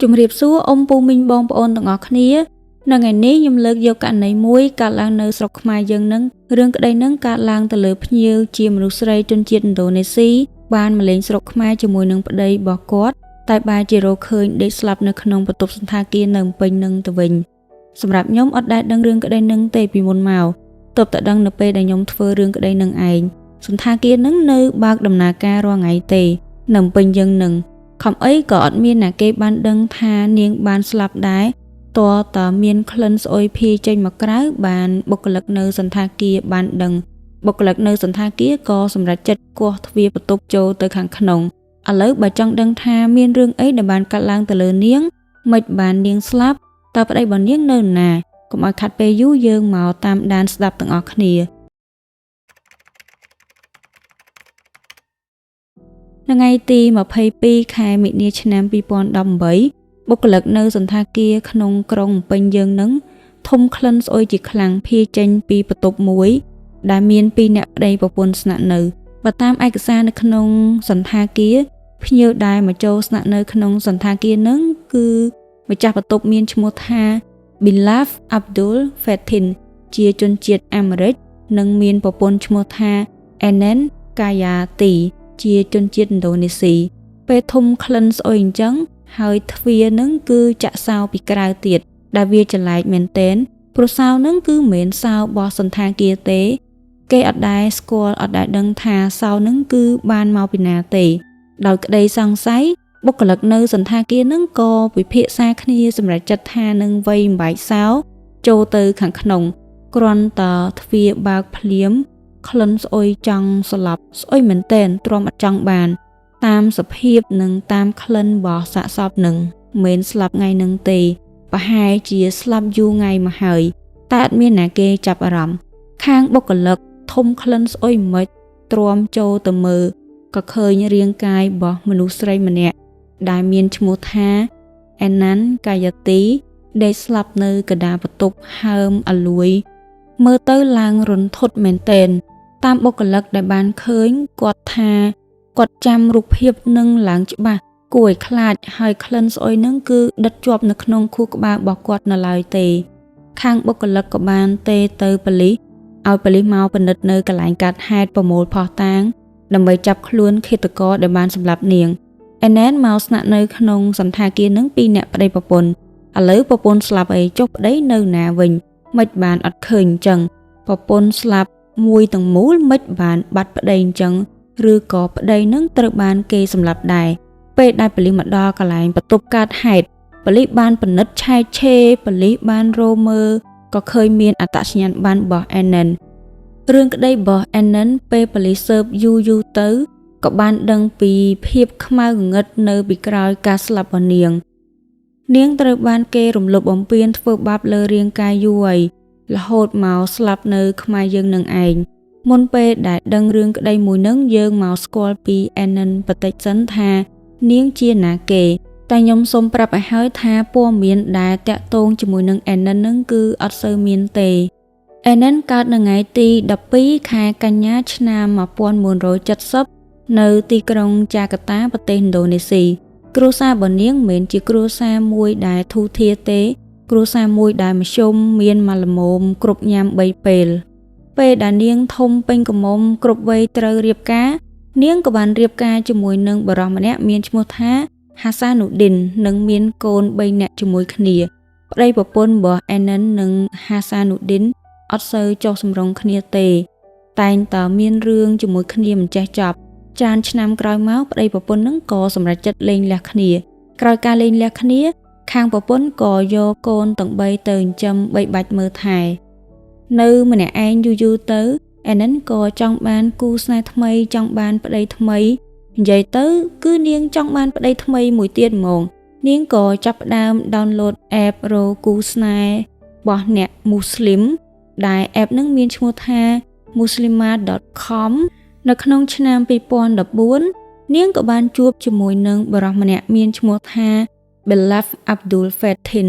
ជំរាបសួរអ៊ំពូមីងបងប្អូនទាំងអស់គ្នានៅថ្ងៃនេះខ្ញុំលើកយកករណីមួយកើតឡើងនៅស្រុកខ្មែរយើងនឹងរឿងក្តីនឹងកើតឡើងទៅលើភ្ញៀវជាមនុស្សស្រីជនជាតិឥណ្ឌូនេស៊ីបានមកលេងស្រុកខ្មែរជាមួយនឹងប្តីរបស់គាត់តែបែរជារកឃើញដេកស្លាប់នៅក្នុងបន្ទប់សណ្ឋាគារនៅភ្នំពេញនឹងទៅវិញសម្រាប់ខ្ញុំអត់ដែលដឹងរឿងក្តីនឹងទេពីមុនមកទើបតែដឹងនៅពេលដែលខ្ញុំធ្វើរឿងក្តីនឹងឯងសណ្ឋាគារនឹងនៅបើកដំណើរការរាល់ថ្ងៃទេនៅភ្នំពេញយើងនឹងខំអីក៏អត់មានអ្នកគេបានដឹងថានាងបានស្លាប់ដែរតើតើមានក្លិនស្អុយភាយចេញមកក្រៅបានបុគ្គលិកនៅសណ្ឋាគារបានដឹងបុគ្គលិកនៅសណ្ឋាគារក៏សម្រេចចិត្តគាស់ទ្វារបន្ទប់ចូលទៅខាងក្នុងឥឡូវបើចង់ដឹងថាមានរឿងអីដែលបានកើតឡើងទៅលើនាងមិនបាននាងស្លាប់តើប្តីរបស់នាងនៅណាកុំឲ្យខាត់ពេលយូរយើងមកតាមដានស្ដាប់ទាំងអស់គ្នាថ្ងៃទី22ខែមិនិនាឆ្នាំ2018បុគ្គលិកនៅសណ្ឋាគារក្នុងក្រុងភ្នំពេញយើងនឹងធំក្លិនស្អុយជាខ្លាំងភាយចេញពីបន្ទប់មួយដែលមាន2អ្នកប្តីប្រពន្ធស្នាក់នៅបើតាមឯកសារនៅក្នុងសណ្ឋាគារភ្ញៀវដែលមកចូលស្នាក់នៅក្នុងសណ្ឋាគារនឹងគឺម្ចាស់បន្ទប់មានឈ្មោះថា Bilal Abdul Fatin ជាជនជាតិអាមេរិកនិងមានប្រពន្ធឈ្មោះថា Enen Kayati ជាជនជាតិឥណ្ឌូនេស៊ីពេលធំក្លិនស្អុយអញ្ចឹងហើយទ្វារនឹងគឺចាក់សោពីក្រៅទៀតដែលវាចលែកមែនទែនព្រោះសោនឹងគឺមិនមែនសោរបស់សណ្ឋាគារទេគេអត់ដែលស្គាល់អត់ដែលដឹងថាសោនឹងគឺបានមកពីណាទេដោយក្តីសង្ស័យបុគ្គលិកនៅសណ្ឋាគារនឹងក៏ពិភាក្សាគ្នាសម្រាប់ចាត់ថានឹងវៃបំបែកសោចូលទៅខាងក្នុងគ្រាន់តែទ្វារបើកភ្លាមក្លិនស្អុយចង់ស្លាប់ស្អុយមែនទែនទ្រាំអត់ចង់បានតាមសភាពនិងតាមក្លិនរបស់សាកសពនឹងមិនស្លាប់ថ្ងៃនឹងទេប្រហែលជាស្លាប់យូរថ្ងៃមកហើយតែអត់មានអ្នកគេចាប់អារម្មណ៍ខាងបុគ្គលិកធំក្លិនស្អុយមិនទ្រាំចូលទៅមើលក៏ឃើញរាងកាយរបស់មនុស្សស្រីម្នាក់ដែលមានឈ្មោះថា Enen Kayati ដែលស្លាប់នៅកណ្ដាលបន្ទប់ហើមអលួយមើលទៅឡើងរន្ធត់មែនទែនតាមបុគ្គលិកដែលបានឃើញគាត់ថាគាត់ចាំរូបភាពនឹងឡើងច្បាស់គួរឲ្យខ្លាចហើយក្លិនស្អុយនឹងគឺដិតជាប់នៅក្នុងខួរក្បាលរបស់គាត់នៅឡើយទេខាងបុគ្គលិកក៏បានទេទៅប៉ូលីសឲ្យប៉ូលីសមកពិនិត្យនៅកន្លែងកើតហេតុប្រមូលភស្តុតាងដើម្បីចាប់ខ្លួនឃាតករដែលបានសម្លាប់នាងអេណែនមកស្នាក់នៅក្នុងសណ្ឋាគារនឹង2អ្នកប្តីប្រពន្ធឥឡូវប្រពន្ធស្លាប់អីចុះប្តីនៅណាវិញមិនបានអត់ឃើញអញ្ចឹងប្រពន្ធស្លាប់មួយទាំងមូលមិនបានបាត់ប្តីអញ្ចឹងឬក៏ប្តីនឹងត្រូវបានគេសម្លាប់ដែរពេលដែលប៉ូលីសមកដល់កន្លែងបន្ទប់កើតហេតុប៉ូលីសបានពិនិត្យឆែកឆេរប៉ូលីសបានរមើលក៏ឃើញមានអត្តសញ្ញាណប័ណ្ណរបស់អេណែនរឿងក្តីរបស់អេណែនពេលប៉ូលីសស៊ើបយូរទៅក៏បានដឹងពីភាពខ្មៅងងឹតនៅពីក្រោយការស្លាប់របស់នាងត្រូវបានគេរំលោភបំពានធ្វើបាបលើរាងកាយយូរហើយរហូតមកស្លាប់នៅខ្មែរយើងនឹងឯងមុនពេលដែលដឹងរឿងក្តីមួយនឹងយើងមកស្គាល់ពីអេណែនបន្តិចសិនថានាងជាណាគេតែខ្ញុំសូមប្រាប់ឲ្យហើយថាព័ត៌មានដែលតាក់ទងជាមួយនឹងអេណែននឹងគឺអត់សូវមានទេអេណែនកើតនៅថ្ងៃទី12ខែកញ្ញាឆ្នាំ1970នៅទីក្រុងចាកាតាប្រទេសឥណ្ឌូនេស៊ីគ្រួសាររបស់នាងមិនមែនជាគ្រួសារមួយដែលធូរធារទេគ្រួសារមួយដែលមធ្យមមានមកល្មមគ្រប់ញ៉ាំ3ពេលដែលនាងធំពេញកមុំគ្រប់វ័យត្រូវរៀបការនាងក៏បានរៀបការជាមួយនឹងបុរសម្នាក់មានឈ្មោះថាហាសានូឌីននិងមានកូន3នាក់ជាមួយគ្នាប្តីប្រពន្ធរបស់អេណែននិងហាសានូឌីនអត់សូវចុះសម្រុងគ្នាទេតែងតែមានរឿងជាមួយគ្នាមិនចេះចប់ចានឆ្នាំក្រោយមកប្តីប្រពន្ធនឹងក៏សម្រេចចិត្តលែងលះគ្នាក្រោយការលែងលះគ្នាខាងប្រពន្ធក៏យកកូនទាំង3ទៅចិញ្ចឹមបីបាច់មើលថែនៅម្នាក់ឯងយូរទៅអេណែនក៏ចង់បានគូស្នេហ៍ថ្មីចង់បានប្តីថ្មីនិយាយទៅគឺនាងចង់បានប្តីថ្មីមួយទៀតហ្មងនាងក៏ចាប់ផ្ដើមដោនឡូតអេបរកគូស្នេហ៍របស់អ្នកមូស្លីមដែលអេបនឹងមានឈ្មោះថា muslima.com នៅក្នុងឆ្នាំ2014នាងក៏បានជួបជាមួយនឹងបុរសម្នាក់មានឈ្មោះថា Bilal Abdul Fatin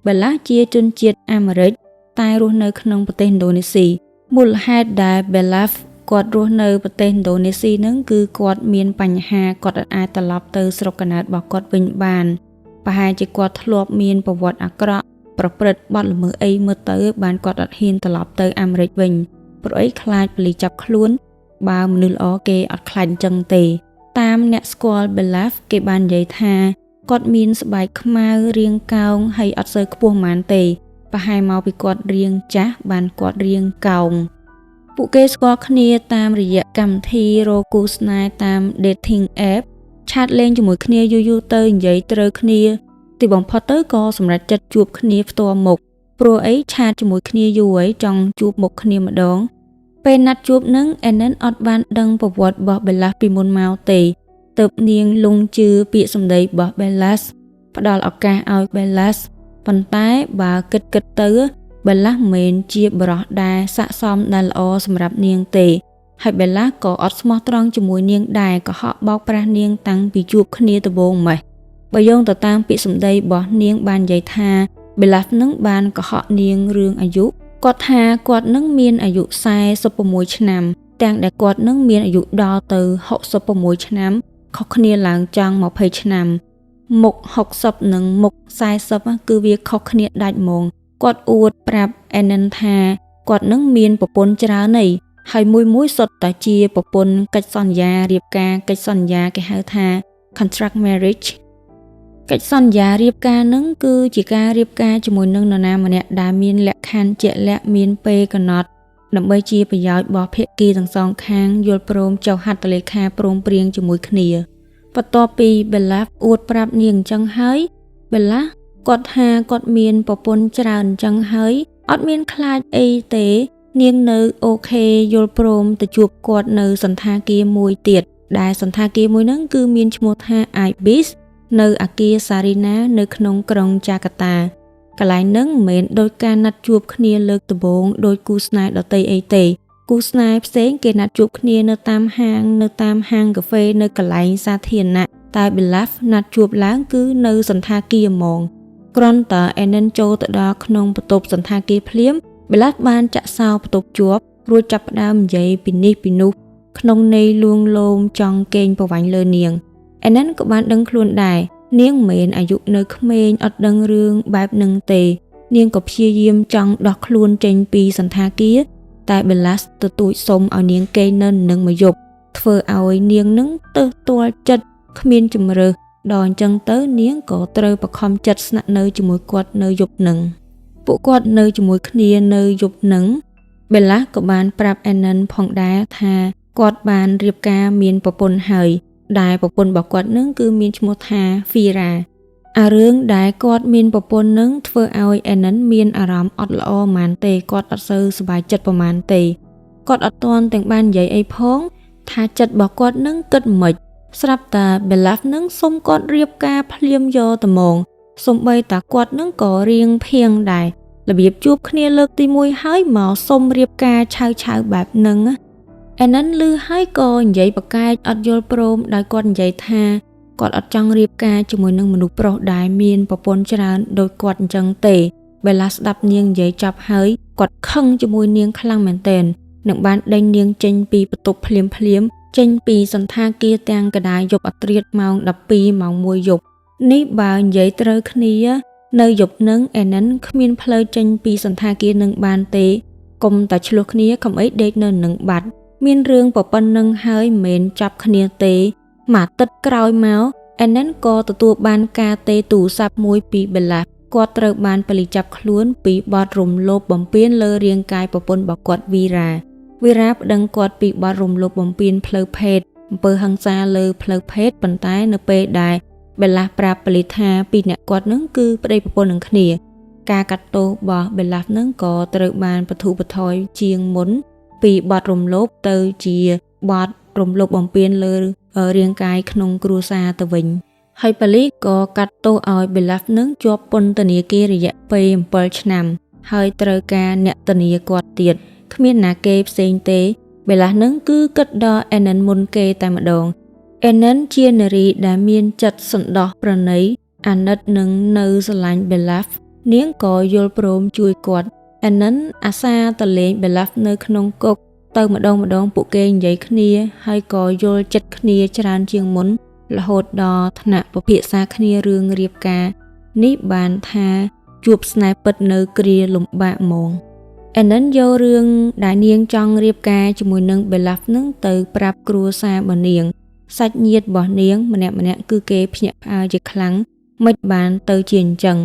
Bilal ជាជនជាតិអាមេរិកតែរស់នៅក្នុងប្រទេសឥណ្ឌូនេស៊ីមូលហេតុដែល Bilal គាត់រស់នៅប្រទេសឥណ្ឌូនេស៊ីនឹងគឺគាត់មានបញ្ហាគាត់អាចត្រឡប់ទៅស្រុកកំណើតរបស់គាត់វិញបាន ប្រហែលជាគាត់ធ្លាប់មានប្រវត្តិអាក្រក់ប្រព្រឹត្តបទល្មើសអីមើលទៅបានគាត់អត់ហ៊ានត្រឡប់ទៅអាមេរិកវិញព្រោះអីខ្លាចប៉ូលីសចាប់ខ្លួនបើមនុស្សល្អគេអត់ខ្លាចអញ្ចឹងទេតាមអ្នកស្គាល់ Belaf គេបាននិយាយថាគាត់មានស្បែកខ្មៅរាងកោងហើយអត់សូវខ្ពស់ប៉ុន្មានទេប្រហែលមកពីគាត់រាងចាស់បានគាត់រាងកោងពួកគេស្គាល់គ្នាតាមរយៈកម្មវិធីរកគូស្នេហ៍តាម dating app ឆាតលេងជាមួយគ្នាយូរៗទៅនិយាយត្រូវគ្នាទីបំផុតទៅក៏សម្រេចចិត្តជួបគ្នាផ្ទាល់មុខព្រោះអីឆាតជាមួយគ្នាយូរហើយចង់ជួបមុខគ្នាម្ដងពេលណាត់ជួបនឹង Annan អត់បានដឹងប្រវត្តិរបស់ Belaf ពីមុនមកទេទើបនាងលងជឿពាក្យសម្ដីរបស់ Belas ផ្ដល់ឱកាសឲ្យ Belas ប៉ុន្តែបើគិតទៅ Belas មិនមែនជាបរិះដែលស័ក្តិសមដែលល្អសម្រាប់នាងទេហើយ Belas ក៏អត់ស្មោះត្រង់ជាមួយនាងដែរក៏ហក់បោកប្រាស់នាងតាំងពីជួបគ្នាដំបូងម៉េះបើយោងទៅតាមពាក្យសម្ដីរបស់នាងបាននិយាយថា Belas នឹងបានកុហកនាងរឿងអាយុគាត់ថាគាត់នឹងមានអាយុ46ឆ្នាំទាំងដែលគាត់នឹងមានអាយុដល់ទៅ66ឆ្នាំខុសគ្នាឡើងចង់20ឆ្នាំមុខ60និងមុខ40គឺវាខុសគ្នាដាច់ហ្មងគាត់អួតប្រាប់ Annan ថាគាត់នឹងមានប្រពន្ធច្រើនហើយហើយមួយសុទ្ធតែជាប្រពន្ធកិច្ចសន្យារៀបការកិច្ចសន្យាគេហៅថា contract marriage កិច្ចសន្យារៀបការនឹងគឺជាការរៀបការជាមួយនឹងនរណាម្នាក់ដែលមានលក្ខខណ្ឌជាក់លាក់មានពេលកំណត់ដើម្បីជាប្រយោជន៍របស់ភាគីទាំងសងខាងយល់ព្រមចុះហត្ថលេខាព្រមព្រៀងជាមួយគ្នាបន្ទាប់ពី Belaf អួតប្រាប់នាងអញ្ចឹងហើយ Belaf គាត់ថាគាត់មានប្រពន្ធច្រើនអញ្ចឹងហើយអត់មានខ្លាចអីទេនាងនៅអូខេយល់ព្រមទៅជួបគាត់នៅសន្តាគារមួយទៀតដែលសន្តាគារមួយហ្នឹងគឺមានឈ្មោះថា Ibis នៅអគារ Sarina នៅក្នុងក្រុងចាកាតាកន្លែងហ្នឹងមិនមែនដោយការណាត់ជួបគ្នាលើកដំបូងដោយគូស្នេហ៍ដទៃអីទេគូស្នេហ៍ផ្សេងគេណាត់ជួបគ្នានៅតាមហាងកាហ្វេនៅកន្លែងសាធារណៈតែ Belaf ណាត់ជួបឡើងគឺនៅសន្តាគារហ្មងគ្រាន់តែ Annan ចូលទៅដល់ក្នុងបន្ទប់សន្តាគារភ្លាម Belaf បានចាក់សោបន្ទប់ជាប់រួចចាប់ផ្ដើមនិយាយពីនេះពីនោះក្នុងន័យលួងលោមចង់កេងប្រវ័ញ្ចលើនាង Annan ក៏បានដឹងខ្លួនដែរនាងមិនមែនអាយុនៅក្មេងអត់ដឹងរឿងបែបនឹងទេនាងក៏ព្យាយាមចង់ដោះខ្លួនចេញពីសន្តាគារតែ Belas ទទូចសុំឲ្យនាងកេងនៅនឹងមួយយប់ធ្វើឲ្យនាងនឹងទើសទាល់ចិត្តគ្មានជំរើសដល់អញ្ចឹងទៅនាងក៏ត្រូវបខំចិត្តស្នាក់នៅជាមួយគាត់នៅយប់នឹងពួកគាត់នៅជាមួយគ្នានៅយប់នឹង Belas ក៏បានប្រាប់ Annan ផងដែរថាគាត់បានរៀបការមានប្រពន្ធហើយដែលប្រពន្ធរបស់គាត់នឹងគឺមានឈ្មោះថា Fira អារឿងដែលគាត់មានប្រពន្ធនឹងធ្វើឲ្យ Annan មានអារម្មណ៍អត់ល្អប៉ុន្មានទេគាត់អត់សូវសប្បាយចិត្តប៉ុន្មានទេគាត់អត់ទាន់ទាំងបាននិយាយអីផងថាចិត្តរបស់គាត់នឹងគិតមិនស្រាប់តែ Belaf នឹងសុំគាត់រៀបការភ្លាមយកត្មងសំបីតាគាត់នឹងក៏រៀងភៀងដែររបៀបជួបគ្នាលើកទី1ហើយមកសុំរៀបការឆៅបែបហ្នឹងAnnan ឮហើយក៏និយាយប្រកែកអត់យល់ព្រមដោយគាត់និយាយថាគាត់អត់ចង់រៀបការជាមួយនឹងមនុស្សប្រុសដែលមានប្រពន្ធច្រើនដូចគាត់អញ្ចឹងទេ Belas ស្ដាប់នាងនិយាយចប់ហើយគាត់ខឹងជាមួយនាងខ្លាំងមែនទែននឹងបានដេញនាងចេញពីបន្ទប់ភ្លាមចេញពីសន្តាគារទាំងកដាយយប់អត្រាតម៉ោង12ម៉ោង1យប់នេះបើនិយាយត្រូវគ្នានៅយប់នឹង Annan គ្មានផ្លូវចេញពីសន្តាគារនឹងបានទេកុំតែឆ្លោះគ្នាកុំអីដេកនៅនឹងបាត់មានរឿងប៉ុណ្្នឹងហើយមិនមែនចាប់គ្នាទេមួយអាទិត្យក្រោយមក Annan ក៏ទទួលបានការទេទូរស័ព្ទមួយពី Belas គាត់ត្រូវបានប៉ូលីសចាប់ខ្លួនពីបទរំលោភបំពានលើរាងកាយប្រពន្ធរបស់គាត់ Vera ប្តឹងគាត់ពីបទរំលោភបំពានផ្លូវភេទអំពើហិង្សាលើផ្លូវភេទប៉ុន្តែនៅពេលដែល Belas ប្រាប់ប៉ូលីសថាពីរអ្នកគាត់នឹងគឺប្តីប្រពន្ធនឹងគ្នាការកាត់ទោសរបស់ Belas នឹងក៏ត្រូវបានបធូរបន្ថយជាងមុនពីបទរំលោភទៅជាបទរំលោភបំពានលើរាងកាយក្នុងគ្រួសារទៅវិញហើយប៉ូលីសក៏កាត់ទោសឲ្យ Belas នឹងជាប់ពន្ធនាគាររយៈពេល7ឆ្នាំហើយត្រូវការអ្នកធានាគាត់ទៀតគ្មានណាគេផ្សេងទេ Belas នឹងគឺគិតដល់ Annan មុនគេតែម្ដង Annan ជានារីដែលមានចិត្តសន្តោសប្រណីអាណិតនឹងនៅស្រឡាញ់ Belas នាងក៏យល់ព្រមជួយគាត់Annan អាសាតលេង Belas នៅក្នុងគុកទៅម្ដងពួកគេនិយាយគ្នាហើយក៏យល់ចិត្តគ្នាច្រើនជាងមុន រហូតដល់ថ្នាក់ពិភាក្សាគ្នារឿងរៀបការនេះបានថាជួបស្នេហ៍ពិតនៅគ្រាលំបាកហ្មងAnnan យករឿងដែលនាងចង់រៀបការជាមួយនឹង Belaf នឹងទៅប្រាប់គ្រួសាររបស់នាងសាច់ញាតិរបស់នាងម្នាក់គឺគេភ្ញាក់ផ្អើលជាខ្លាំងមិនបានទៅជាអញ្ចឹង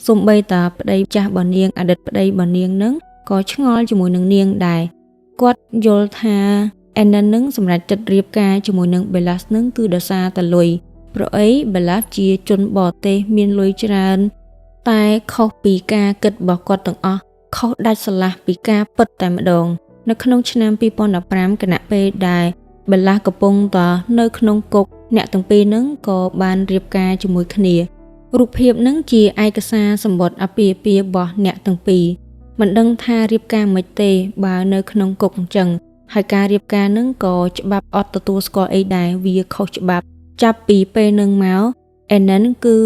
សូម្បីតែប្តីចាស់របស់នាងអតីតប្តីរបស់នាងនឹងក៏ឆ្ងល់ជាមួយនឹងនាងដែរគាត់យល់ថា Annan នឹងសម្រេចចិត្តរៀបការជាមួយនឹង Belaf នឹងគឺដោយសារតែលុយព្រោះអី Belaf ជាជនបរទេសមានលុយច្រើនតែខុសពីការគិតរបស់គាត់ទាំងអស់ខុសដាច់ស្រឡះពីការពិតតែម្ដងនៅក្នុងឆ្នាំ2015គណៈពេលដែល Belaf កំពុងតនៅក្នុងគុកអ្នកទាំងពីរនឹងក៏បានរៀបការជាមួយគ្នារូបភាពនឹងជាឯកសារសម្បត្តិអាពាហ៍ពិពាហ៍របស់អ្នកទាំងពីរមិនដឹងថារៀបការមិនទេបើនៅក្នុងគុកអញ្ចឹងហើយការរៀបការនឹងក៏ច្បាប់អត់ទទួលស្គាល់អីដែរវាខុសច្បាប់ចាប់ពីពេលនឹងមក Annan គឺ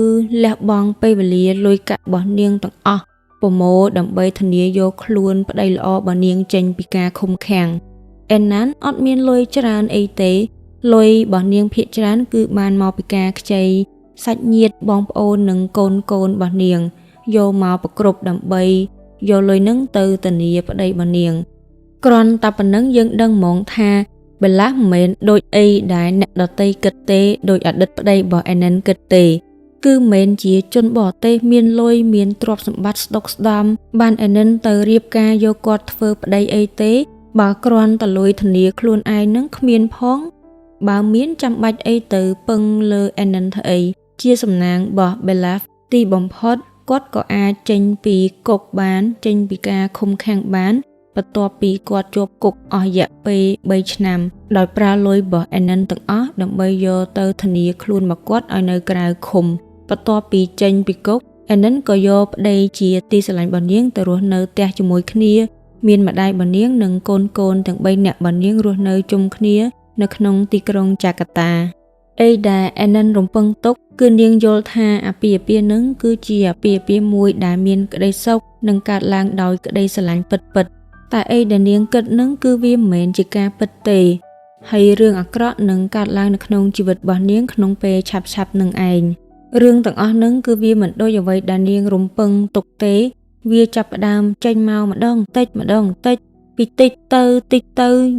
លះបង់ពេលវេលាលុយកាក់របស់នាងទាំងអស់ប្រមូលដើម្បីធានាយកខ្លួនប្តីល្អរបស់នាងចេញពីការឃុំឃាំង Annan អត់មានលុយច្រើនអីទេលុយរបស់នាងភាគច្រើនគឺបានមកពីការខ្ចីសាច់ញាតិបងប្អូននិងកូនរបស់នាងយកមកប្រគ្រប់ដើម្បីយកលុយនឹងទៅធានាប្តីរបស់នាងគ្រាន់តែប៉ុណ្ណឹងយើងដឹងហ្មងថា Belaf មិនមែនដូចអីដែលអ្នកដតីគិតទេដូចអតីតប្តីរបស់ Annan គិតទេគឺមិនមែនជាជនបរទេសមានលុយមានទ្រព្យសម្បត្តិស្ដុកស្ដំបាន Annan ទៅរៀបការយកគាត់ធ្វើប្តីអីទេបើគ្រាន់តែលុយធានាខ្លួនឯងនឹងគ្មានផងបើមានចាំបាច់អីទៅពឹងលើ Annan ធ្វើអីជាសំណាងរបស់ Belaf ទីបំផុតគាត់ក៏អាចចេញពីគុកបានចេញពីការឃុំឃាំងបានបន្ទាប់ពីគាត់ជាប់គុកអស់រយៈពេល3ឆ្នាំដោយប្រើលុយរបស់ Annan ទាំងអស់ដើម្បីយកទៅធានាខ្លួនមកគាត់ឲ្យនៅក្រៅឃុំបន្ទាប់ពីចេញពីគុក Annan ក៏យកប្តីជាទីស្រឡាញ់របស់នាងទៅរស់នៅផ្ទះជាមួយគ្នាមានម្ដាយរបស់នាងនិងកូនទាំង3នាក់របស់នាងរស់នៅជុំគ្នានៅក្នុងទីក្រុងចាកាតាអីដែល Annan រំពឹងទុកគឺនាងយល់ថាអាពាហ៍ពិពាហ៍នឹងគឺជាអាពាហ៍ពិពាហ៍មួយដែលមានក្តីសុខនិងកើតឡើងដោយក្តីស្រឡាញ់ពិតតែអីដែលនាងគិតនឹងគឺវាមិនមែនជាការពិតទេហើយរឿងអាក្រក់នឹងកើតឡើងនៅក្នុងជីវិតរបស់នាងក្នុងពេលឆាប់នឹងឯងរឿងទាំងអស់នឹងគឺវាមិនដូចអ្វីដែលនាងរំពឹងទុកទេវាចាប់ផ្ដើមចេញមកម្ដងតិចពីតិចទៅ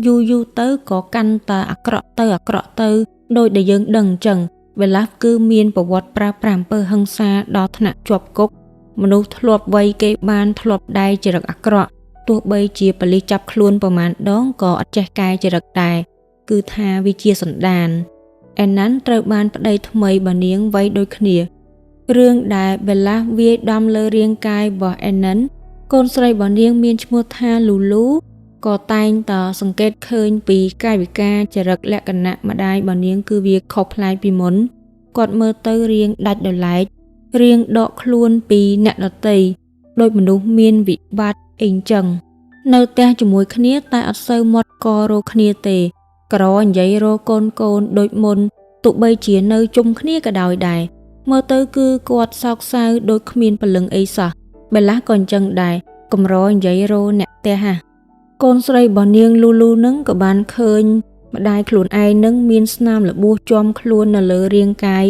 យូរទៅក៏កាន់តែអាក្រក់ទៅដោយដែលយើងដឹងអញ្ចឹង Belaf គឺមានប្រវត្តិប្រើប្រាស់អំពើហិង្សាដល់ថ្នាក់ជាប់គុកមនុស្សធ្លាប់វាយគេបានធ្លាប់ដែរចរិតអាក្រក់ទោះបីជាប៉ូលីសចាប់ខ្លួនប្រមាណដងក៏អត់ចេះកែចរិតដែរគឺថាវាជាសន្តាន Annan ត្រូវបានប្តីថ្មីរបស់នាងវាយដូចគ្នារឿងដែល Belaf វាយដំលើរាងកាយរបស់ Annan កូនស្រីរបស់នាងមានឈ្មោះថា Lulu ក៏តែងតសង្កេតឃើញពីកាយវិការចរិតលក្ខណៈម្ដាយរបស់នាងគឺវាខុសប្លែកពីមុនគាត់មើលទៅរៀងដាច់ដោយឡែករៀងដកខ្លួនពីអ្នកដទៃដូចមនុស្សមានវិបត្តិអីចឹងនៅផ្ទះជាមួយគ្នាតែអត់សូវមាត់ករកគ្នាទេក្រនិយាយរកកូនដូចមុនទោះបីជានៅជុំគ្នាក៏ដោយដែរមើលទៅគឺគាត់សោកសៅដូចគ្មានពលឹងអីសោះBelafក៏អញ្ចឹងដែរកម្រនិយាយរកអ្នកផ្ទះកូនស្រីរបស់នាង Lulu នឹងក៏បានឃើញម្ដាយខ្លួនឯងនឹងមានស្នាមរបួសជាំខ្លួននៅលើរាងកាយ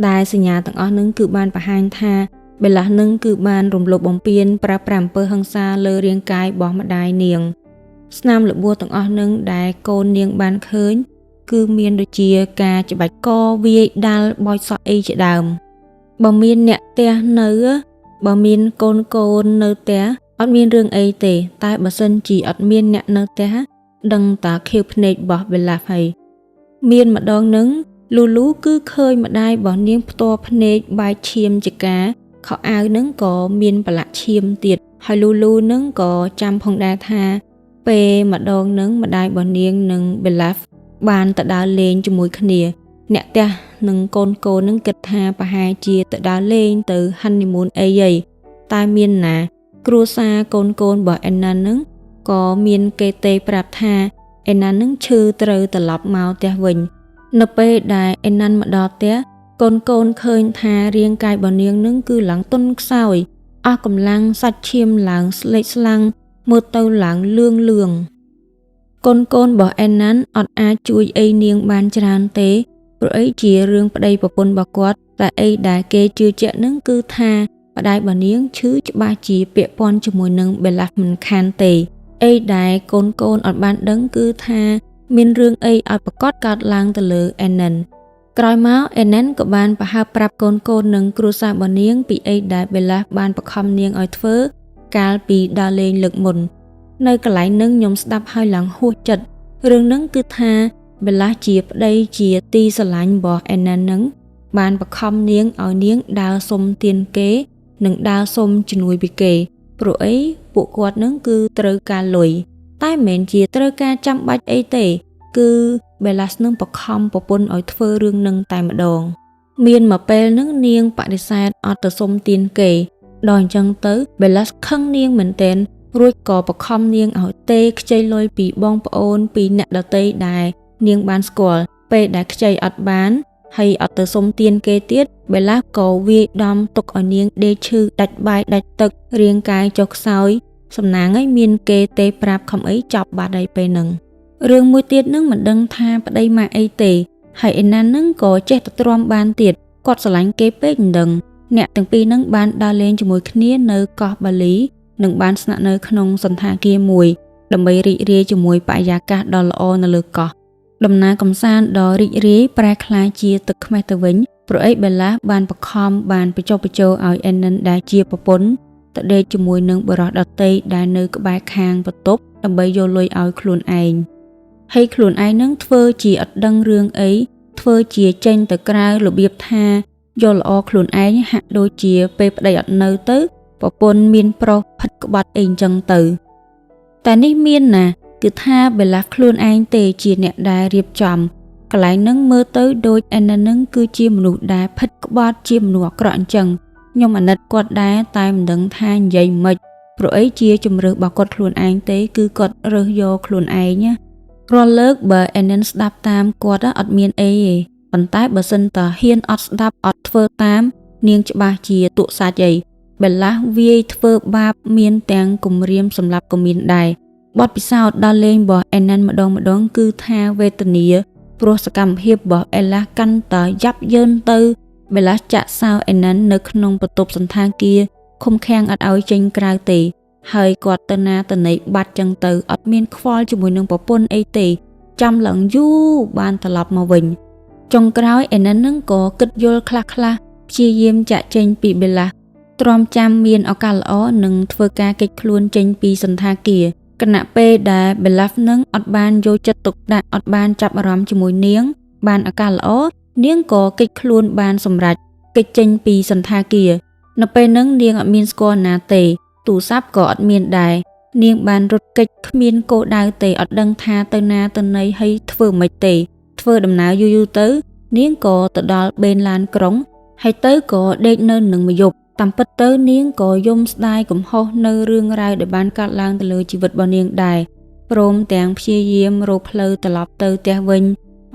ដែលសញ្ញាទាំងអស់នឹងគឺបានបង្ហាញថា Belaf នឹងគឺបានរំលោភបំពានប្រើប្រាស់អំពើហិង្សាលើរាងកាយរបស់ម្ដាយនាងស្នាមរបួសទាំងអស់នឹងដែលកូននាងបានឃើញគឺមានដូចជាការច្បាច់កវាយដាល់បោចសក់អីជាដើមបើមានអ្នកផ្ទះនៅបើមានកូននៅផ្ទះអត់មានរឿងអីទេតែបើសិនជាអត់មានអ្នកនៅផ្ទះដឹងតាខៀវភ្នែករបស់ Belaf ហើយមានម្ដងនឹង Lulu គឺឃើញម្ដាយរបស់នាងផ្ទាល់ភ្នែកបែកឈាមជាការខោអាវនឹងក៏មានប្រឡាក់ឈាមទៀតហើយ Lulu នឹងក៏ចាំផងដែរថាពេលម្ដងនឹងម្ដាយរបស់នាងនិង Belaf បានទៅដើរលេងជាមួយគ្នាអ្នកផ្ទះនិងកូននឹងគិតថាប្រហែលជាទៅដើរលេងទៅ honeymoon អីតែមានណាគ្រួសារកូនរបស់ Annan នឹងក៏មានគេទេប្រាប់ថា Annan នឹងឈឺត្រូវត្រឡប់មកផ្ទះវិញនៅពេលដែល Annan មកដល់ផ្ទះកូនឃើញថារាងកាយរបស់នាងនឹងគឺឡើងទន់ខ្សោយអស់កម្លាំងសាច់ឈាមឡើងស្លេកស្លាំងមើលទៅឡើងលឿងកូនរបស់ Annan អត់អាចជួយអីនាងបានច្រើនទេ ព្រោះអីជារឿងប្តីប្រពន្ធរបស់គាត់តែអីដែលគេជឿជាក់នឹងគឺថាម្ដាយរបស់នាងឈឺច្បាស់ជាពាក់ព័ន្ធជាមួយនឹងបេឡាស់មិនខានទេអីដែលកូនអត់បានដឹងគឺថាមានរឿងអីឲ្យប្រកាសកើតឡើងទៅលើអេណិនក្រោយមកអេណិនក៏បានប្រហើបប្រាប់កូននឹងគ្រួសាររបស់នាងពីអីដែលបេឡាស់បានបង្ខំនាងឲ្យធ្វើកាលពីដើរលេងលើកមុននៅកន្លែងនឹងខ្ញុំស្ដាប់ហើយឡើងហួសចិត្តរឿងនឹងគឺថាបេឡាស់ជាប្តីជាទីស្រឡាញ់របស់អេណិននឹងបានបង្ខំនាងឲ្យនាងដើរសុំទានគេនិងដើរសុំជំនួយពីគេព្រោះអីពួកគាត់នឹងគឺត្រូវការលុយតែមិនមែនជាត្រូវការចាំបាច់អីទេគឺបេឡាស់នឹងបង្ខំប្រពន្ធឲ្យធ្វើរឿងនឹងតែម្ដងមានមកពេលនឹងនាងបដិសេធអត់ទៅសុំទានគេដល់អញ្ចឹងទៅបេឡាស់ខឹងនាងមែនទែនរួចក៏បង្ខំនាងឲ្យទេខ្ចីលុយពីបងប្អូនពីអ្នកដទៃដែលនាងបានស្គាល់ពេលដែលខ្ចីអត់បានហើយអត់ទៅសុំទានគេទៀតបេឡាស់ក៏វាយដំទុកឲ្យនាងដេកឈឺដាច់បាយដាច់ទឹករាងកាយចុះខ្សោយសំណាងឲ្យមានគេទេប្រាប់ខំអីចប់បាត់ហើយពេលហ្នឹងរឿងមួយទៀតនឹងមិនដឹងថាប្តីម៉ាក់អីទេហើយឯណាននឹងក៏ចេះទៅទ្រាំបានទៀតគាត់ស្រឡាញ់គេពេកមិនដឹងអ្នកទាំងពីរនឹងបានដើរលេងជាមួយគ្នានៅកោះបាលីនិងបានស្នាក់នៅក្នុងសន្តាគារមួយដើម្បីរីករាយជាមួយបរិយាកាសដ៏ល្អនៅលើកោះដំណើរកម្សាន្តដ៏រីករាយប្រែក្លាយជាទឹកខ្មេះទៅវិញព្រោះអីបេឡាបានបង្ខំបានបញ្ចុះបញ្ចូលឲ្យអេនិនដែលជាប្រពន្ធទៅដេកជាមួយនឹងបុរសដទៃដែលនៅក្បែរខាងបន្ទប់ដើម្បីយកលុយឲ្យខ្លួនឯងហើយខ្លួនឯងនឹងធ្វើជាអត់ដឹងរឿងអីធ្វើជាចេញទៅក្រៅរបៀបថាយល់ល្អខ្លួនឯងហាក់ដូចជាពេលប្តីអត់នៅទៅប្រពន្ធមានប្រុសផិតក្បត់អីអញ្ចឹងទៅតែនេះមានណាគឺថាបេឡាស់ខ្លួនឯងទេជាអ្នកដែលរៀបចំកន្លែងនឹងមើលទៅដូចអេណានឹងគឺជាមនុស្សដែលផិតក្បត់ជាមនុស្សអាក្រក់អញ្ចឹងខ្ញុំអាណិតគាត់ដែរតែមិនដឹងថានិយាយម៉េចព្រោះអីជាជំរឿសរបស់គាត់ខ្លួនឯងទេគឺគាត់រើសយកខ្លួនឯងណារាល់លើកបើអេនិនស្ដាប់តាមគាត់អត់មានអីទេប៉ុន្តែបើសិនតើហ៊ានអត់ស្ដាប់អត់ធ្វើតាមនាងច្បាស់ជាទក់សាច់អីបេឡាស់វាយធ្វើបាបមានទាំងគំរាមសម្រាប់ក៏មានដែរបទពិសោធន៍ដល់លេងរបស់អេណានម្ដងគឺថាវេទនាព្រោះសកម្មភាពរបស់អេឡាស់កាន់តែយ៉ាប់យ៉ឺនទៅបេឡាស់ចាក់សោអេណាននៅក្នុងបន្ទប់សន្តាគារឃុំឃាំងអត់ឲ្យចេញក្រៅទេហើយគាត់ទៅណាទៅណីបាត់ចឹងទៅអត់មានខ្វល់ជាមួយនឹងប្រពន្ធអីទេចាំឡើងយូរបានត្រឡប់មកវិញចុងក្រោយអេណាននឹងក៏គិតយល់ខ្លះព្យាយាមចាក់ចេញពីបេឡាស់ទ្រាំចាំមានឱកាសល្អនឹងធ្វើការគេចខ្លួនចេញពីសន្តាគារគណៈពេលដែលបេឡាស់នឹងអត់បានយកចិត្តទុកដាក់អត់បានចាប់អារម្មណ៍ជាមួយនាងបានឱកាសល្អនាងក៏គេចខ្លួនបានសម្រេចគេចចេញពីសន្តាគារនៅពេលហ្នឹងនាងអត់មានស្គាល់ណាទេទូរស័ព្ទក៏អត់មានដែរនាងបានរត់គេចគ្មានគោលដៅទេអត់ដឹងថាទៅណាទៅណីហើយធ្វើមិនទេធ្វើដំណើរយូរទៅនាងក៏ទៅដល់បេនឡានក្រុងហើយទៅក៏ដេកនៅនឹងមួយយប់តាមពិតទៅនាងក៏យំស្ដាយកំហុសនៅរឿងរ៉ាវដែលបានកើតឡើងទៅលើជីវិតរបស់នាងដែរព្រមទាំងព្យាយាមរកផ្លូវត្រឡប់ទៅផ្ទះវិញ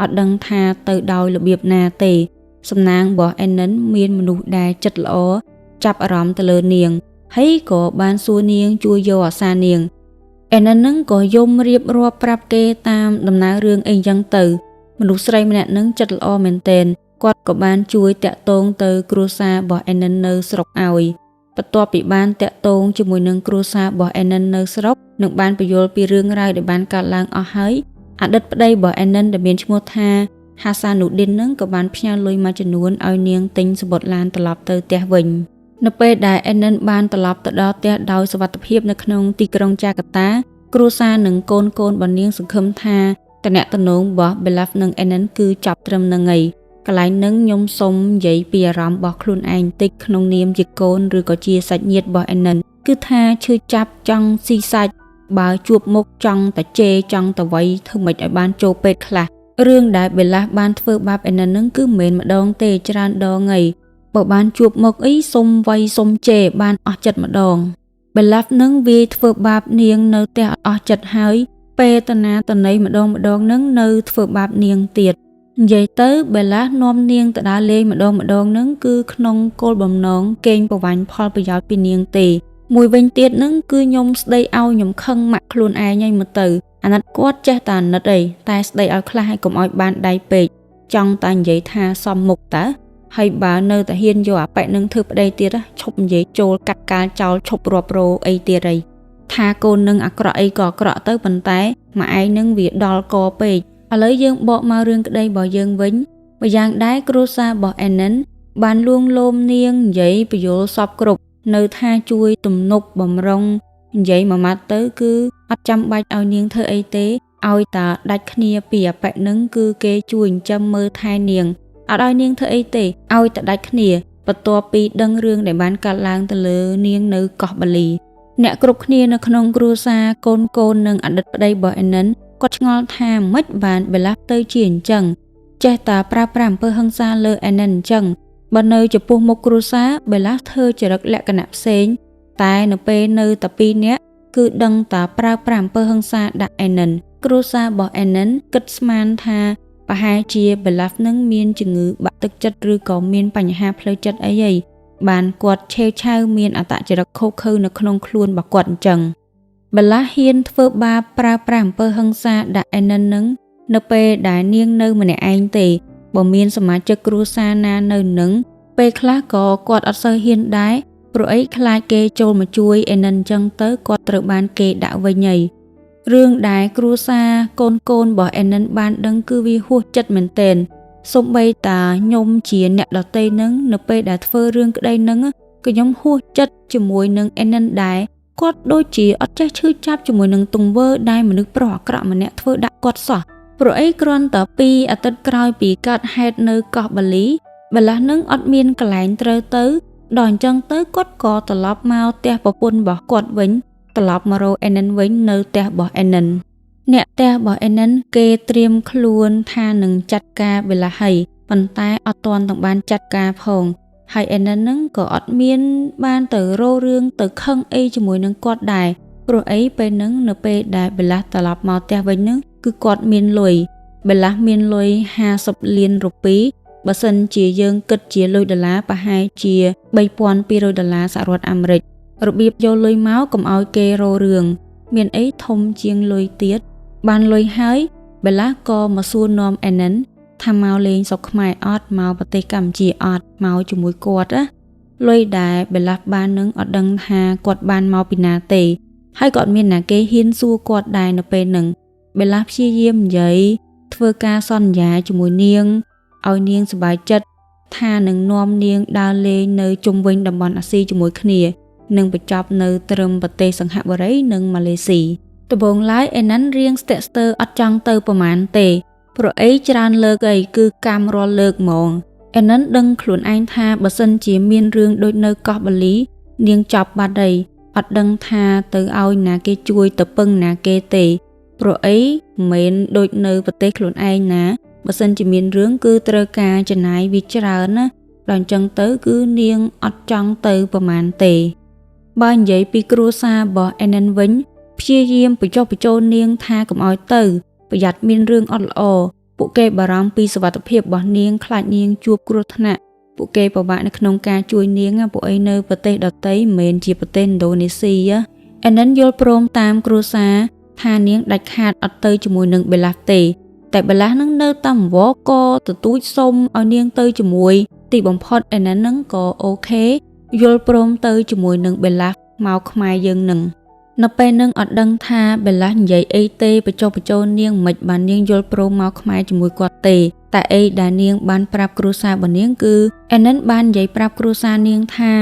អត់ដឹងថាទៅដោយរបៀបណាទេសំណាងរបស់អេនិនមានមនុស្សដែលចិត្តល្អចាប់អារម្មណ៍ទៅលើនាងហើយក៏បានសួរនាងជួយយកអាសានាងអេនិននឹងក៏យំរៀបរាប់ប្រាប់គេតាមដំណើររឿងអីចឹងទៅមនុស្សស្រីម្នាក់នឹងចិត្តល្អមែនទែនគាត់ក៏បានជួយតាក់ទងទៅគ្រួសាររបស់អេនិននៅស្រុកឲ្យបន្ទាប់ពីបានតាក់ទងជាមួយនឹងគ្រួសាររបស់អេនិននៅស្រុកនិងបានពន្យល់ពីរឿងរ៉ាវដែលបានកើតឡើងអស់ហើយអតីតប្តីរបស់អេនិនដែលមានឈ្មោះថាហាសានូឌីននឹងក៏បានផ្ញើលុយមួយចំនួនឲ្យនាងទិញសំបុត្រឡានត្រឡប់ទៅផ្ទះវិញនៅពេលដែលអេនិនបានត្រឡប់ទៅដល់ផ្ទះដោយសុវត្ថិភាពនៅក្នុងទីក្រុងចាកាតាគ្រួសារនិងកូនរបស់នាងសង្ឃឹមថាតំណែងរបស់បេឡាហ្វនិងអេនិនគឺចាប់ត្រឹមនឹងឯងកន្លែងនឹងខ្ញុំសូមនិយាយពីអារម្មណ៍របស់ខ្លួនឯងតិចក្នុងនាមជាកូនឬក៏ជាសាច់ញាតិរបស់អេនិនគឺថាឈឺចាប់ចង់ស៊ីសាច់បើជួបមុខចង់តែជេរចង់តែវាយធ្វើម៉េចឲ្យបានចូលពេទ្យខ្លះរឿងដែលបេឡាស់បានធ្វើបាបអេនិននឹងគឺមិនមែនម្ដងទេច្រើនដងឯងបើបានជួបមុខអីសុំវាយសុំជេរបានអស់ចិត្តម្ដងបេឡាស់នឹងវាធ្វើបាបនាងនៅផ្ទះអស់ចិត្តហើយពេលតណាតណីម្ដងនឹងនៅធ្វើបាបនាងទៀតនិយាយទៅបេឡាស់នាំនាងទៅដើរលេងម្ដងនឹងគឺក្នុងគោលបំណងកេងប្រវ័ញ្ចផលប្រយោជន៍ពីនាងទេមួយវិញទៀតនឹងគឺខ្ញុំស្ដីឲ្យខ្ញុំខឹងម៉ាក់ខ្លួនឯងហើយមើលទៅអាណិតគាត់ចេះតែអាណិតអីតែស្ដីឲ្យខ្លះឲ្យកុំឲ្យបានដៃពេក ចង់តែនិយាយថាសំមុខតើហើយបើនៅតែហ៊ានយកអាប៉ែនឹងធ្វើប្តីទៀតឈប់និយាយចូលកាត់កាលចោលឈប់រាប់រោអីទៀតអីថាកូននឹងអាក្រក់អីក៏អាក្រក់ទៅប៉ុន្តែម៉ែឯងនឹងវាដល់កពេកឥឡូវយើងបកមករឿងក្តីរបស់យើងវិញម្យ៉ាងដែរគ្រួសាររបស់អេនិនបានលួងលោមនាងនិយាយបញ្យល់សពគ្រប់នៅថាជួយទំនប់បំរុងនិយាយមួយម៉ាត់ទៅគឺអត់ចាំបាច់ឲ្យនាងធ្វើអីទេឲ្យតែដាច់គ្នាពីអាប៉ែនឹងគឺគេជួយចិញ្ចឹមមើលថែនាងអត់ឲ្យនាងធ្វើអីទេឲ្យតែដាច់គ្នាបន្ទាប់ពីដឹងរឿងដែលបានកើតឡើងទៅលើនាងនៅកោះបាលីអ្នកគ្រប់គ្នានៅក្នុងគ្រួសារកូននិងអតីតប្តីរបស់អេនិនគាត់ឆ្ងល់ថាម៉េចបានបេឡាស់ទៅជាអញ្ចឹងចេះតែប្រើប្រាស់អំពើហិង្សាលើអេនិនអញ្ចឹងបើនៅចំពោះមុខគ្រួសារបេឡាស់ធ្វើចរិតលក្ខណៈផ្សេងតែនៅពេលនៅតែពីរនាក់គឺដឹងតែប្រើប្រាស់អំពើហិង្សាដាក់អេនិនគ្រួសាររបស់អេនិនគិតស្មានថាប្រហែលជាបេឡាស់នឹងមានជំងឺបាក់ទឹកចិត្តឬក៏មានបញ្ហាផ្លូវចិត្តអីបានគាត់ឆេវឆាវមានអត្តចរិតខុសខើនៅក្នុងខ្លួនរបស់គាត់អញ្ចឹងបេឡាស់ហ៊ានធ្វើបាបប្រើប្រាស់អំពើហិង្សាដាក់អេនិននឹងនៅពេលដែលនាងនៅម្នាក់ឯងទេបើមានសមាជិកគ្រួសារណានៅនឹងពេលខ្លះក៏គាត់អត់សូវហ៊ានដែរព្រោះអីខ្លាចគេចូលមកជួយអេនិនអញ្ចឹងទៅគាត់ត្រូវបានគេដាក់វិញហើយរឿងដែលគ្រួសារកូនរបស់អេនិនបានដឹងគឺវាហួសចិត្តមែនទែនសូម្បីតាខ្ញុំជាអ្នកដតីនឹងនៅពេលដែលធ្វើរឿងក្តីនឹងក៏ខ្ញុំហួសចិត្តជាមួយនឹងអេនិនដែរគាត់ដូចជាអត់ចេះឈឺចាប់ជាមួយនឹងទង្វើដែលមនុស្សប្រុសអាក្រក់ម្នាក់ធ្វើដាក់គាត់សោះព្រោះអីគ្រាន់តែពីអាទិត្យក្រោយពីកើតហេតុនៅកោះបាលីបេឡាស់នឹងអត់មានកន្លែងត្រូវទៅដល់អញ្ចឹងទៅគាត់ក៏ត្រឡប់មកផ្ទះប្រពន្ធរបស់គាត់វិញត្រឡប់មករកអេនិនវិញនៅផ្ទះរបស់អេនិនអ្នកផ្ទះរបស់អេនិនគេត្រៀមខ្លួនថានឹងចាត់ការបេឡាស់ហើយប៉ុន្តែអត់ទាន់ទាំងបានចាត់ការផងហើយអេនិននឹងក៏អត់មានបានទៅរោរឿងទៅខឹងអីជាមួយនឹងគាត់ដែរព្រោះអីពេលហ្នឹងនៅពេលដែលបេឡាស់ត្រឡប់មកផ្ទះវិញហ្នឹងគឺគាត់មានលុយបេឡាស់មានលុយ50លានរូពីបើសិនជាយើងគិតជាលុយដុល្លារប្រហែលជា$3,200សហរដ្ឋអាមេរិករបៀបយកលុយមកកុំឲ្យគេរោរឿងមានអីធំជាងលុយទៀតបានលុយហើយបេឡាស់ក៏មកសួរនាំអេនិនថាមកលេងស្រុកខ្មែរអត់មកប្រទេសកម្ពុជាអត់មកជាមួយគាត់ណាលុយដែលបេឡាស់បាននឹងអត់ដឹងថាគាត់បានមកពីណាទេហើយក៏អត់មានណាគេហ៊ានសួរគាត់ដែរនៅពេលហ្នឹងបេឡាស់ព្យាយាមនិយាយធ្វើការសន្យាជាមួយនាងឲ្យនាងសប្បាយចិត្តថានឹងនាំនាងដើរលេងនៅជុំវិញតំបន់អាស៊ីជាមួយគ្នានឹងបញ្ចប់នៅត្រឹមប្រទេសសិង្ហបុរីនិងម៉ាឡេស៊ីដំបូងឡើយអេណាន់រៀងស្ទាក់ស្ទើរអត់ចង់ទៅប្រមាណទេព្រោះអីច្រើនលើកអីគឺកម្មរាល់លើកហ្មងអេណាន់ដឹងខ្លួនឯងថាបើសិនជាមានរឿងដូចនៅកោះបាលីនាងចប់បាត់ហើយអត់ដឹងថាទៅឲ្យណាគេជួយទៅពឹងណាគេទេព្រោះអីមិនមែនដូចនៅប្រទេសខ្លួនឯងណាបើសិនជាមានរឿងគឺត្រូវការចំណាយវាច្រើនណាដល់អញ្ចឹងទៅគឺនាងអត់ចង់ទៅប្រមាណទេបើនិយាយពីគ្រួសាររបស់អេណាន់វិញព្យាយាមបញ្ចុះបញ្ចូលនាងថាកុំឲ្យទៅប្រយ័ត្នមានរឿងអត់ល្អពួកគេបារម្ភពីសុវត្ថិភាពរបស់នាងខ្លាចនាងជួបគ្រោះថ្នាក់ពួកគេពិបាកនៅក្នុងការជួយនាងពួកឯងនៅប្រទេសដទៃមិនមែនជាប្រទេសឥណ្ឌូនេស៊ីអេណាន់យល់ព្រមតាមគ្រួសារថានាងដាច់ខាតអត់ទៅជាមួយនឹងបេឡាស់ទេតែបេឡាស់នឹងនៅតាមវ៉ក៏ទទូចសុំឲ្យនាងទៅជាមួយទីបំផុតអេណាន់នឹងក៏អូខេយល់ព្រមទៅជាមួយនឹងបេឡាស់មកខ្មែរយើងនឹងនៅពេលនឹងអត់ដឹងថាបេឡាស់និយាយអីទេបញ្ចុះបញ្ចូលនាងមិនបាននាងយល់ព្រមមកខ្មែរជាមួយគាត់ទេតែអីដែលនាងបានប្រាប់គ្រួសាររបស់នាងគឺអេណាន់បាននិយាយប្រាប់គ្រួសារនាងថា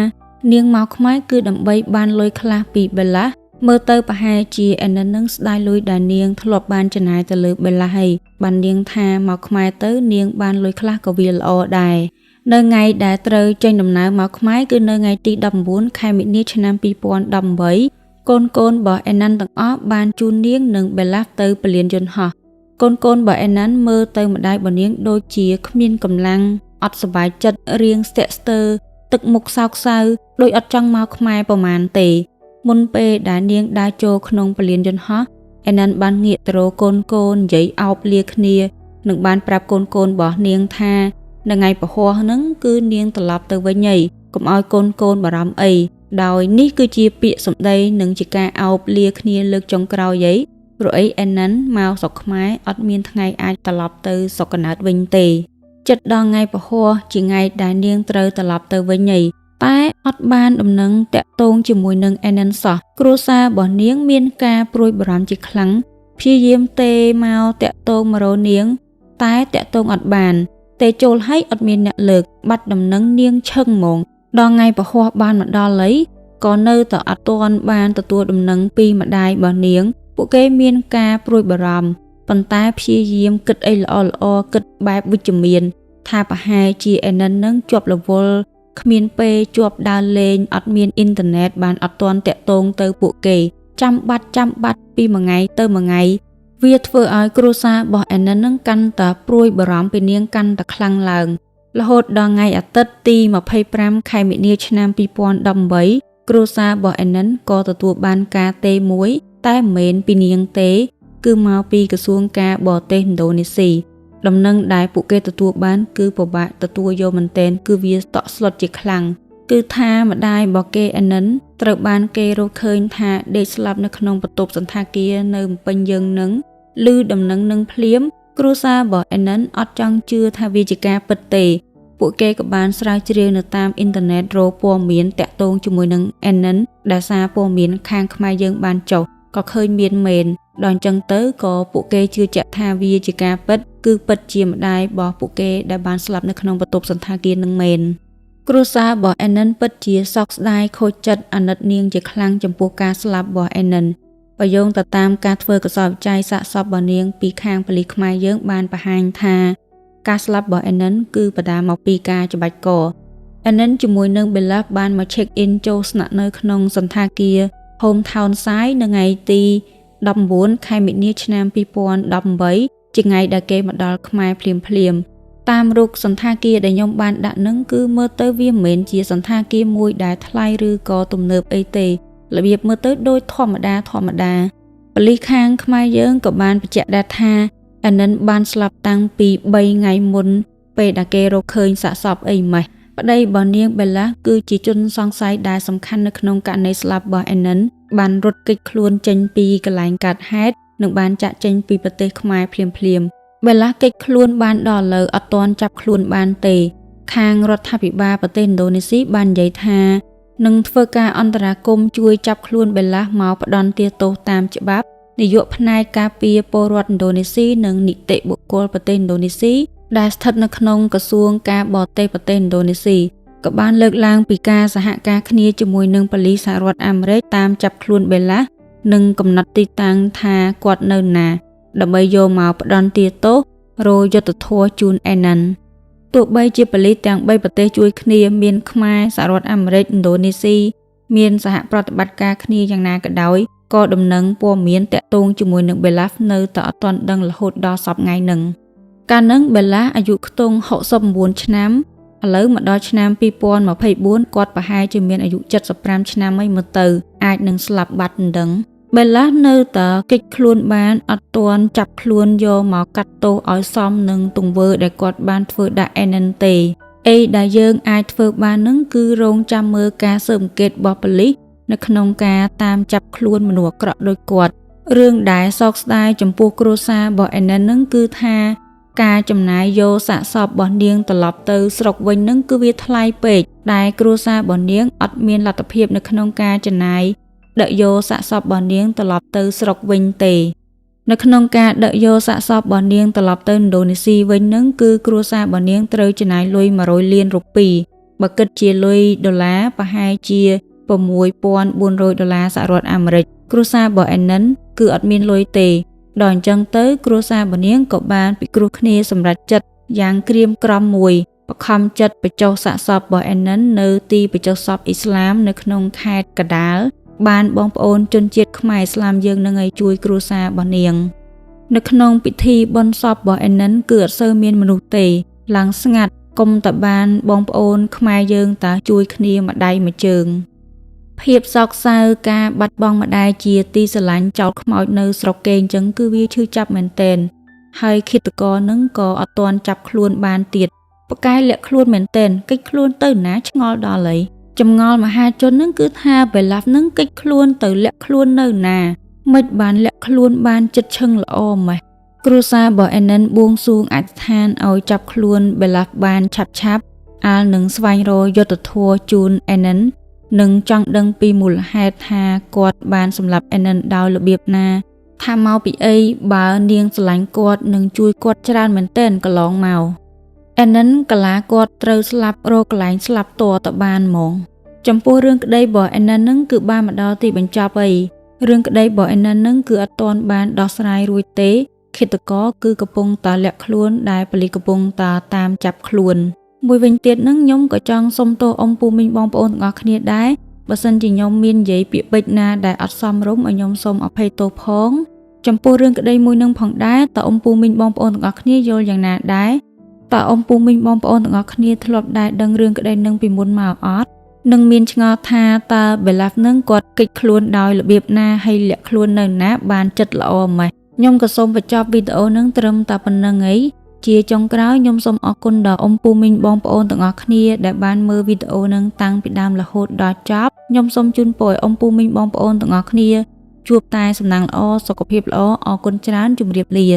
នាងមកខ្មែរគឺដើម្បីបានលុយខ្លះពីបេឡាស់មើលទៅប្រហែលជាអេណាន់នឹងស្ដាយលុយដែលនាងធ្លាប់បានចំណាយទៅលើបេឡាស់ហើយបាននាងថាមកខ្មែរទៅនាងបានលុយខ្លះក៏វាល្អដែរនៅថ្ងៃដែលត្រូវចេញដំណើរមកខ្មែរគឺនៅថ្ងៃទី19ខែមិនិនាឆ្នាំ2018កូនរបស់អេណាន់ទាំងអស់បានជូននាងនិងបេឡាស់ទៅពលានយន្តហោះកូនរបស់អេណាន់មើលទៅម្ដាយរបស់នាងដូចជាគ្មានកម្លាំងអត់សប្បាយចិត្តរៀងស្ទាក់ស្ទើរទឹកមុខសោកសៅដូចអត់ចង់មកខ្មែរប្រមាណទេមុនពេលដែលនាងដើរចូលក្នុងពលានយន្តហោះអេណាន់បានងាកទៅរកកូននិយាយអោបលាគ្នានិងបានប្រាប់កូនរបស់នាងថានៅថ្ងៃពហុហ្នឹងគឺនាងត្រឡប់ទៅវិញហើយកុំឲ្យកូនបារម្ភអីដោយនេះគឺជាពាក្យសម្ដីនិងជាការអោបលាគ្នាលើកចុងក្រោយព្រោះអីអេណាន់មកស្រុកខ្មែរអត់មានថ្ងៃអាចត្រឡប់ទៅស្រុកកំណើតវិញទេ ចិត្តដល់ថ្ងៃពហុជាថ្ងៃដែលនាងត្រូវត្រឡប់ទៅវិញហើយតែអត់បានដំណឹងតាក់ទងជាមួយនឹងអេនិនសោះគ្រួសាររបស់នាងមានការព្រួយបារម្ភជាខ្លាំងព្យាយាមទេមកតាក់ទងមករកនាងតែតាក់ទងអត់បានទេចូលឲ្យអត់មានអ្នកលើកបាត់ដំណឹងនាងឈឹងហ្មងដល់ថ្ងៃពហុបានមកដល់ហើយក៏នៅតែអត់ទាន់បានទទួលដំណឹងពីម្ដាយរបស់នាងពួកគេមានការព្រួយបារម្ភប៉ុន្តែព្យាយាមគិតអីល្អៗគិតបែបវិជ្ជមានថាប្រហែលជាអេនិននឹងជាប់រវល់គ្មានពេលជាប់ដើរលេងអត់មានអ៊ីនធឺណិតបានអត់ទាន់តាក់ទងទៅពួកគេចាំបាត់ពីមួយថ្ងៃទៅមួយថ្ងៃវាធ្វើឲ្យគ្រួសាររបស់អេនិននឹងកាន់តែព្រួយបារម្ភពីនាងកាន់តែខ្លាំងឡើងរហូតដល់ថ្ងៃអាទិត្យទី25ខែមិនិនាឆ្នាំ2018គ្រួសាររបស់អេនិនក៏ទទួលបានការទេមួយតែមិនមែនពីនាងទេគឺមកពីក្រសួងការបរទេសឥណ្ឌូនេស៊ីដំណឹងដែលពួកគេទទួលបានគឺពិបាកទទួលយកមែនទែនគឺវាតក់ស្លុតជាខ្លាំងគឺថាម្ដាយរបស់គេអេនិនត្រូវបានគេរកឃើញថាដេកស្លាប់នៅក្នុងបន្ទប់សន្តាគារនៅភ្នំពេញយើងនឹងឮដំណឹងនឹងភ្លាមគ្រួសាររបស់អេនិនអត់ចង់ជឿថាវាជាការពិតទេពួកគេក៏បានស្រាវជ្រាវនៅតាមអ៊ីនធឺណិតរកព័ត៌មានតាក់ទងជាមួយនឹងអេនិនដែលសារព័ត៌មានខាងខ្មែរយើងបានចុះក៏ឃើញមានមែនដល់អញ្ចឹងទៅក៏ពួកគេជឿជាក់ថាវាជាការពិតគឺពិតជាម្ដាយរបស់ពួកគេដែលបានស្លាប់នៅក្នុងបន្ទប់សន្តាគារនឹងមែនគ្រួសាររបស់អេនិនពិតជាសោកស្ដាយខូចចិត្តអាណិតនាងជាខ្លាំងចំពោះការស្លាប់របស់អេនិនបើយោងទៅតាមការធ្វើកសោបវិច័យសាកសពរបស់នាងពីខាងប៉ូលីសខ្មែរយើងបានបង្ហាញថាការស្លាប់របស់អេនិនគឺបណ្ដាលមកពីការច្បាច់កអេនិនជាមួយនឹងបេឡាបានមក check in ចូលស្នាក់នៅក្នុងសន្តាគារ Home Town Side នៅថ្ងៃទី19ខែមិនិនាឆ្នាំ2018ជាថ្ងៃដែលគេមកដល់ខ្មែរភ្លាមតាមរូបសន្តាគារដែលខ្ញុំបានដាក់នឹងគឺមើលទៅវាមិនមែនជាសន្តាគារមួយដែលថ្លៃឬក៏ទំនើបអីទេរបៀបមើលទៅដូចធម្មតាប៉ូលីសខាងខ្មែរយើងក៏បានបញ្ជាក់ដែរថាអានិនបានស្លាប់តាំងពី3ថ្ងៃមុនពេលដែលគេរកឃើញសាកសពអីម៉េះប្តីរបស់នាងបេឡាគឺជាជនសង្ស័យដែលសំខាន់នៅក្នុងករណីស្លាប់របស់អានិនបានរត់គេចខ្លួនចេញពីកន្លែងកើតហេតុនិងបានចាក់ចេញពីប្រទេសខ្មែរភ្លាមបេឡាគេចខ្លួនបានដល់ឥឡូវអត់ទាន់ចាប់ខ្លួនបានទេខាងរដ្ឋាភិបាលប្រទេសឥណ្ឌូនេស៊ីបាននិយាយថានឹងធ្វើការអន្តរាគមន៍ជួយចាប់ខ្លួនបេឡាមកផ្ដន្ទាទោសតាមច្បាប់នាយកផ្នែកការពារពលរដ្ឋឥណ្ឌូនេស៊ីនិងនីតិបុគ្គលប្រទេសឥណ្ឌូនេស៊ីដែលស្ថិតនៅក្នុងក្រសួងការបរទេសប្រទេសឥណ្ឌូនេស៊ីក៏បានលើកឡើងពីការសហការគ្នាជាមួយនឹងប៉ូលីសសហរដ្ឋអាមេរិកតាមចាប់ខ្លួនបេឡានិងកំណត់ទីតាំងថាគាត់នៅណាដើម្បីយកមកផ្ដន្ទាទោសរយុទ្ធធរជូនអេនិនទោះបីជាប៉ូលីសទាំង3ប្រទេសជួយគ្នាមានខ្មែរសហរដ្ឋអាមេរិកឥណ្ឌូនេស៊ីមានសហប្រតិបត្តិការគ្នាយ៉ាងណាក៏ដោយក៏ដំណឹងព័ត៌មានតាក់ទងជាមួយនឹងបេឡានៅតែអត់ទាន់ដឹងរហូតដល់សប្តាហ៍ថ្ងៃហ្នឹងកាលហ្នឹងបេឡាអាយុខ្ទង់69ឆ្នាំឥឡូវមកដល់ឆ្នាំ2024គាត់ប្រហែលជាមានអាយុ75ឆ្នាំហើយមើលទៅអាចនឹងស្លាប់បាត់មិនដឹងបេឡានៅតែគេចខ្លួនបានអត់ទាន់ចាប់ខ្លួនយកមកកាត់ទោសឲ្យសមនឹងទង្វើដែលគាត់បានធ្វើដាក់អេនិនទេអីដែលយើងអាចធ្វើបាននឹងគឺរងចាំមើលការស៊ើបអង្កេតរបស់ប៉ូលីសនៅក្នុងការតាមចាប់ខ្លួនមនុស្សអាក្រក់ដូចគាត់រឿងដែលសោកស្ដាយចំពោះគ្រួសាររបស់អេនិននឹងគឺថាការចំណាយយកសាកសពរបស់នាងត្រឡប់ទៅស្រុកវិញនឹងគឺវាថ្លៃពេកដែលគ្រួសាររបស់នាងអត់មានលទ្ធភាពនៅក្នុងការចំណាយដឹកយកសាកសពរបស់នាងត្រឡប់ទៅស្រុកវិញទេនៅក្នុងការដឹកយកសាកសពរបស់នាងត្រឡប់ទៅឥណ្ឌូនេស៊ីវិញនឹងគឺគ្រួសាររបស់នាងត្រូវចំណាយលុយ100លានរូពីបើគិតជាលុយដុល្លារប្រហែលជា$6,400សហរដ្ឋអាមេរិកគ្រួសាររបស់អេនិនគឺអត់មានលុយទេដល់អញ្ចឹងទៅគ្រួសាររបស់នាងក៏បានពិគ្រោះគ្នាសម្រេចចិត្តយ៉ាងក្រៀមក្រំមួយបខំចិត្តបញ្ចុះសាកសពរបស់អេនិននៅទីបញ្ចុះសពអ៊ីស្លាមនៅក្នុងខេត្តកដាលបានបងប្អូនជនជាតិខ្មែរឥស្លាមយើងនឹងឲ្យជួយគ្រួសាររបស់នាងនៅក្នុងពិធីបុណ្យសពរបស់អេនិនគឺអត់សូវមានមនុស្សទេឡើងស្ងាត់គុំតែបានបងប្អូនខ្មែរយើងតើជួយគ្នាម្ដាយមួយជើងភាពសោកសៅការបាត់បង់ម្ដាយជាទីស្រឡាញ់ចោលខ្មោចនៅស្រុកគេអញ្ចឹងគឺវាឈឺចាប់មែនទែនហើយឃាតករនឹងក៏អត់ទាន់ចាប់ខ្លួនបានទៀតប្រកែលាក់ខ្លួនមែនទែនគេចខ្លួនទៅណាឆ្ងល់ដល់ហើយចម្ងល់មហាជននឹងគឺថាបេឡានឹងគេចខ្លួនទៅលាក់ខ្លួននៅណាមិនបានលាក់ខ្លួនបានចិត្តឈឹងល្អម៉េះ គ្រួសាររបស់ Anon បួងសួងអធិដ្ឋានឲ្យចាប់ខ្លួន Belaf បានឆាប់អាលនឹងស្វែងរកយុត្តិធម៌ជូន Anon និងចង់ដឹងពីមូលហេតុថាគាត់បានសម្លាប់ Anon ដោយរបៀបណាថាមកពីអីបើនាងស្រឡាញ់គាត់និងជួយគាត់ច្រើនមែនទែនកន្លងមក Anon កាឡាគាត់ត្រូវស្លាប់រកកន្លែងស្លាប់តទៅបានហ្មងចំពោះរឿងក្តីរបស់ Anon នឹងគឺបានមកដល់ទីបញ្ចប់ហើយរឿងក្តីរបស់ Anon នឹងគឺអត់ទាន់បានដោះស្រាយរួចទេឃាតករគឺកំពុងតែលាក់ខ្លួនដែលប៉ូលីសកំពុងតែតាមចាប់ខ្លួនមួយវិញទៀតនឹងខ្ញុំក៏ចង់សុំទោសអ៊ំពូមីងបងប្អូនទាំងអស់គ្នាដែរបើសិនជាខ្ញុំមាននិយាយពាក្យពេចន៍ណាដែលអត់សមរម្យឲ្យខ្ញុំសូមអភ័យទោសផងចំពោះរឿងក្តីមួយនឹងផងដែរតើអ៊ំពូមីងបងប្អូនទាំងអស់គ្នាយល់យ៉ាងណាដែរតើអ៊ំពូមីងបងប្អូនទាំងអស់គ្នាធ្លាប់ដែរដឹងរឿងក្តីនឹងពីមុនមកអត់នឹងមានឆ្ងល់ថាតើ Belaf នឹងគាត់គេចខ្លួនដោយរបៀបណាហើយលាក់ខ្លួននៅណាបានចិត្តល្អម៉េចខ្ញុំក៏សូមបញ្ចប់វីដេអូនឹងត្រឹមតែប៉ុណ្្នឹងឯងជាចុងក្រោយខ្ញុំសូមអរគុណដល់អ៊ំពូមីងបងប្អូនទាំងអស់គ្នាដែលបានមើលវីដេអូនឹងតាំងពីដើមរហូតដល់ចប់ខ្ញុំសូមជូនពរឲ្យអ៊ំពូមីងបងប្អូនទាំងអស់គ្នាជួបតែសំណាងល្អសុខភាពល្អអរគុណច្រើនជម្រាបលា